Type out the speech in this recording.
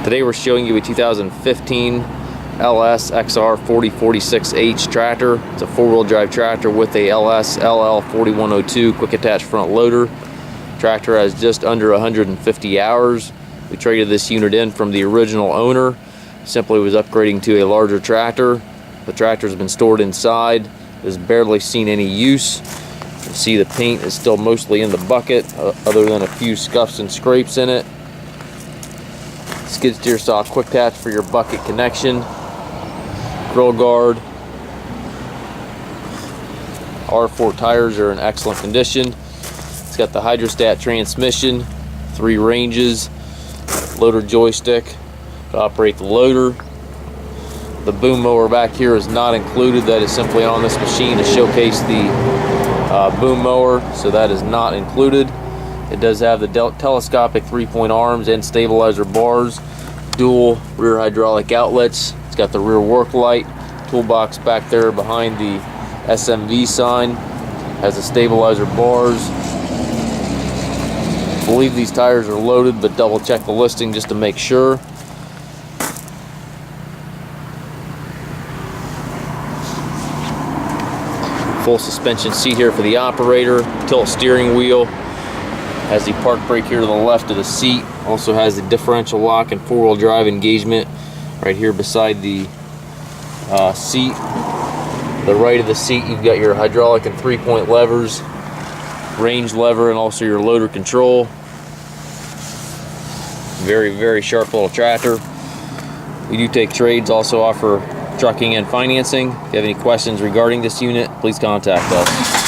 Today we're showing you a 2015 LS XR4046H tractor. It's a four-wheel drive tractor with a LS LL4102 quick attach front loader. Tractor has just under 150 hours. We traded this unit in from the original owner. Simply was upgrading to a larger tractor. The tractor's been stored inside. Has barely seen any use. You can see the paint is still mostly in the bucket, other than a few scuffs and scrapes in it. Skidsteer style quick attach for your bucket connection. Grill guard. R4 tires are in excellent condition. It's got the hydrostat transmission, 3 ranges, loader joystick to operate the loader. The boom mower back here is not included. That is simply on this machine to showcase the boom mower, so that is not included. It does have the telescopic 3-point arms and stabilizer bars, dual rear hydraulic outlets. It's got the rear work light, toolbox back there behind the SMV sign, has the stabilizer bars. I believe these tires are loaded, but double check the listing just to make sure. Full suspension seat here for the operator, tilt steering wheel. Has the park brake here to the left of the seat. Also has the differential lock and four-wheel drive engagement right here beside the seat. The right of the seat, you've got your hydraulic and 3-point levers, range lever, and also your loader control. Very, very sharp little tractor. We do take trades, also offer trucking and financing. If you have any questions regarding this unit, please contact us.